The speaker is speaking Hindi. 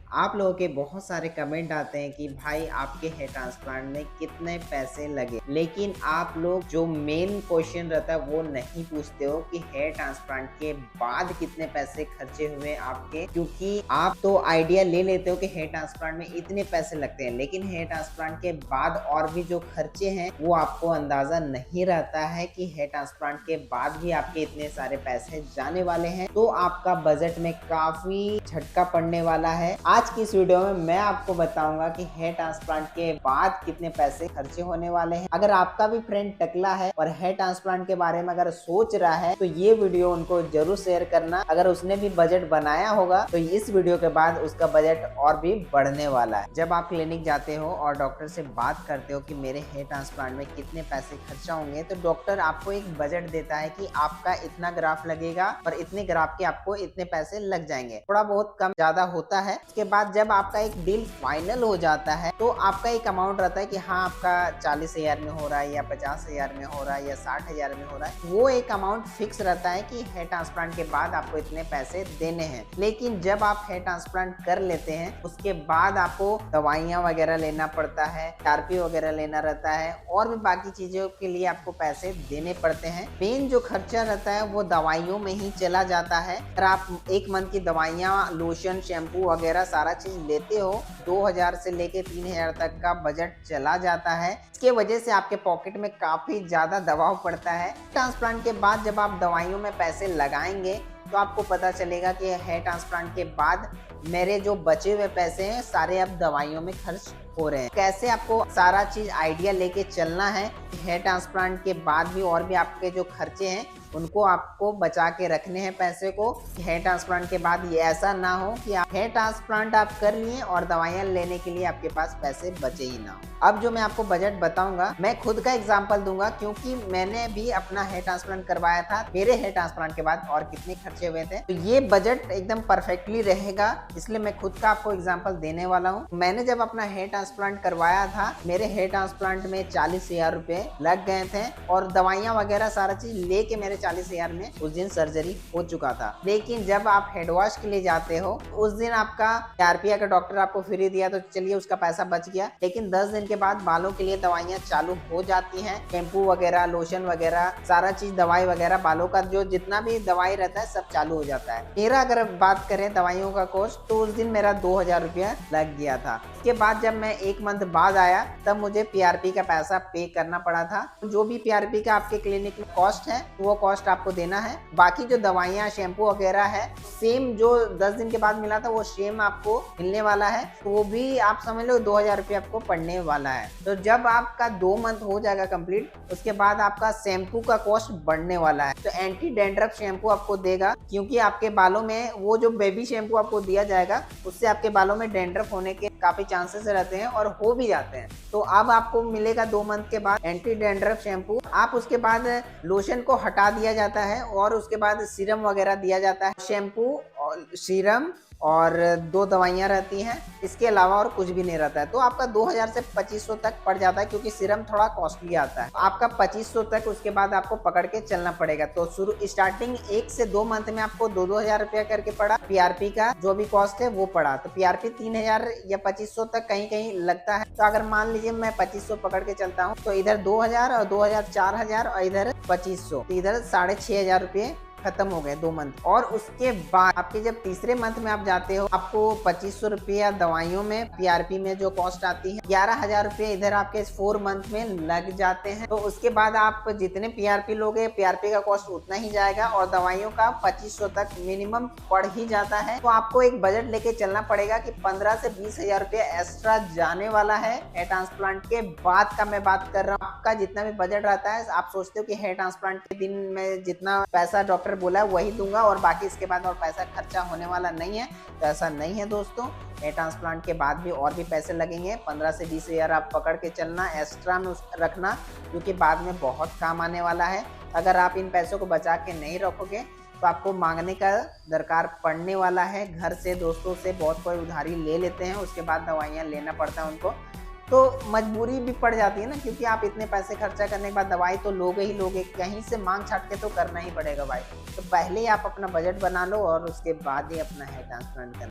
आप लोगों के बहुत सारे कमेंट आते हैं कि भाई आपके हेयर ट्रांसप्लांट में कितने पैसे लगे, लेकिन आप लोग जो मेन क्वेश्चन रहता है वो नहीं पूछते हो कि हेयर ट्रांसप्लांट के बाद कितने पैसे खर्चे हुए आपके। क्योंकि आप तो आइडिया ले लेते हो कि हेयर ट्रांसप्लांट में इतने पैसे लगते हैं, लेकिन हेयर ट्रांसप्लांट के बाद और भी जो खर्चे हैं वो आपको अंदाजा नहीं रहता है कि हेयर ट्रांसप्लांट के बाद भी आपके इतने सारे पैसे जाने वाले हैं। तो आपका बजट में काफी झटका पड़ने वाला है। आज की इस वीडियो में मैं आपको बताऊंगा कि हेयर ट्रांसप्लांट के बाद कितने पैसे खर्चे होने वाले हैं। अगर आपका भी फ्रेंड टकला है और हेयर ट्रांसप्लांट के बारे में अगर सोच रहा है तो ये वीडियो उनको जरूर शेयर करना। अगर उसने भी बजट बनाया होगा तो इस वीडियो के बाद उसका बजट और भी बढ़ने वाला है। जब आप क्लिनिक जाते हो और डॉक्टर से बात करते हो कि मेरे हेयर ट्रांसप्लांट में कितने पैसे खर्चा होंगे, तो डॉक्टर आपको एक बजट देता है कि आपका इतना ग्राफ लगेगा और इतने ग्राफ के आपको इतने पैसे लग जाएंगे। थोड़ा बहुत कम ज्यादा होता है। उसके बाद जब आपका एक डील फाइनल हो जाता है तो आपका एक अमाउंट रहता है कि हाँ आपका 40,000 में हो रहा है या 50,000 में हो रहा है या 60,000 में हो रहा है। वो एक अमाउंट फिक्स रहता है कि हेयर ट्रांसप्लांट के बाद आपको इतने पैसे देने हैं। लेकिन जब आप हेयर ट्रांसप्लांट कर लेते हैं उसके बाद आपको दवाइयाँ वगैरह लेना पड़ता है, थेरेपी वगैरह लेना रहता है और भी बाकी चीजों के लिए आपको पैसे देने पड़ते हैं। मेन जो खर्चा रहता है वो दवाइयों में ही चला जाता है। अगर आप एक मंथ की दवाइयाँ, लोशन, शैम्पू वगैरह सारा चीज लेते हो 2,000 से लेके 3,000 तक का बजट चला जाता है। इसके वजह से आपके पॉकेट में काफी ज्यादा दबाव पड़ता है। ट्रांसप्लांट के बाद जब आप दवाइयों में पैसे लगाएंगे तो आपको पता चलेगा कि हेयर ट्रांसप्लांट के बाद मेरे जो बचे हुए पैसे हैं सारे अब दवाइयों में खर्च हो रहे हैं। कैसे आपको सारा चीज आइडिया लेके चलना है। हेयर ट्रांसप्लांट के बाद भी और भी आपके जो खर्चे हैं उनको आपको बचा के रखने हैं पैसे को। हेयर ट्रांसप्लांट के बाद ये ऐसा ना हो कि आप हेयर ट्रांसप्लांट आप कर लिए और दवाइयाँ लेने के लिए आपके पास पैसे बचे ही ना हो। अब जो मैं आपको बजट बताऊंगा मैं खुद का एग्जांपल दूंगा, क्योंकि मैंने भी अपना हेयर ट्रांसप्लांट करवाया था। मेरे हेयर ट्रांसप्लांट के बाद और कितने खर्चे हुए थे, तो ये बजट एकदम परफेक्टली रहेगा, इसलिए मैं खुद का आपको एग्जाम्पल देने वाला हूँ। मैंने जब अपना हेयर ट्रांसप्लांट करवाया था मेरे हेयर ट्रांसप्लांट में 40,000 रुपए लग गए थे और दवाइयाँ वगैरह सारा चीज लेके मेरे 40,000 में उस दिन सर्जरी हो चुका था। लेकिन जब आप हेड वॉश के लिए जाते हो उस दिन आपका आरपीआई का डॉक्टर आपको फ्री दिया तो चलिए उसका पैसा बच गया। लेकिन 10 दिन के बाद बालों के लिए दवाइयाँ चालू हो जाती हैं, शैम्पू वगैरह, लोशन वगैरह सारा चीज, दवाई वगैरह, बालों का जो जितना भी दवाई रहता है सब चालू हो जाता है। मेरा अगर बात करें दवाइयों का कॉस्ट तो उस दिन मेरा 2,000 रुपया लग गया था। इसके बाद जब मैं एक मंथ बाद आया तब मुझे पीआरपी का पैसा पे करना पड़ा था। जो भी पीआरपी का आपके क्लिनिक में कॉस्ट है वो कॉस्ट आपको देना है। बाकी जो दवाइयाँ, शैम्पू वगैरह है सेम जो 10 दिन के बाद मिला था वो सेम आपको मिलने वाला है। तो वो भी आप समझ लो 2,000 रुपये आपको पड़ने वाला है। तो जब आपका 2 मंथ हो जाएगा कंप्लीट उसके बाद आपका शैम्पू का कॉस्ट बढ़ने वाला है। तो एंटी डैंड्रफ शैम्पू आपको देगा, क्योंकि आपके बालों में वो जो बेबी शैम्पू आपको दिया जाएगा उससे आपके बालों में डैंड्रफ होने के काफी चांसेस रहते हैं और हो भी जाते हैं। तो अब आपको मिलेगा 2 मंथ के बाद एंटी डैंड्रफ शैम्पू। आप उसके बाद लोशन को हटा दिया जाता है और उसके बाद सीरम वगैरह दिया जाता है। शैम्पू और सीरम और 2 दवाइयाँ रहती हैं, इसके अलावा और कुछ भी नहीं रहता है। तो आपका 2,000 से 2,500 तक पड़ जाता है, क्योंकि सीरम थोड़ा कॉस्टली आता है। आपका 2,500 तक उसके बाद आपको पकड़ के चलना पड़ेगा। तो शुरू स्टार्टिंग 1 से 2 मंथ में आपको 2,000 रुपया करके पड़ा। पीआरपी का जो भी कॉस्ट है वो पड़ा। तो पीआरपी 3,000 या 2,500 तक कहीं कहीं लगता है। तो अगर मान लीजिए मैं 2,500 पकड़ के चलता हूँ तो इधर 2,000 और 2,000 4,000 और इधर 2,500, तो इधर 6,500 रुपये खत्म हो गए 2 मंथ। और उसके बाद आपके जब तीसरे मंथ में आप जाते हो आपको 2,500 रुपया दवाइयों में, पीआरपी में जो कॉस्ट आती है 11,000 रुपये इधर आपके 4 मंथ में लग जाते हैं। तो उसके बाद आप जितने पीआरपी लोगे पीआरपी का कॉस्ट उतना ही जाएगा और दवाइयों का 2,500 तक मिनिमम पड़ ही जाता है। तो आपको एक बजट लेके चलना पड़ेगा कि 15 से 20,000 रुपये एक्स्ट्रा जाने वाला है। हेयर ट्रांसप्लांट के बाद का मैं बात कर रहा हूँ। आपका जितना भी बजट रहता है, आप सोचते हो कि हेयर ट्रांसप्लांट के दिन में जितना पैसा डॉक्टर बोला है वही दूंगा और बाकी इसके बाद और पैसा खर्चा होने वाला नहीं है, तो ऐसा नहीं है दोस्तों। हेयर ट्रांसप्लांट के बाद भी और भी पैसे लगेंगे। 15 से 20,000 आप पकड़ के चलना, एक्स्ट्रा में रखना, क्योंकि बाद में बहुत काम आने वाला है। अगर आप इन पैसों को बचा के नहीं रखोगे तो आपको मांगने का दरकार पड़ने वाला है। घर से, दोस्तों से बहुत कोई उधारी ले लेते हैं, उसके बाद दवाइयाँ लेना पड़ता है उनको। तो मजबूरी भी पड़ जाती है ना, क्योंकि आप इतने पैसे खर्चा करने के बाद दवाई तो लोगे ही लोगे, कहीं से मांग छाट के तो करना ही पड़ेगा भाई। तो पहले ही आप अपना बजट बना लो और उसके बाद ही अपना हेयर ट्रांसप्लांट करना।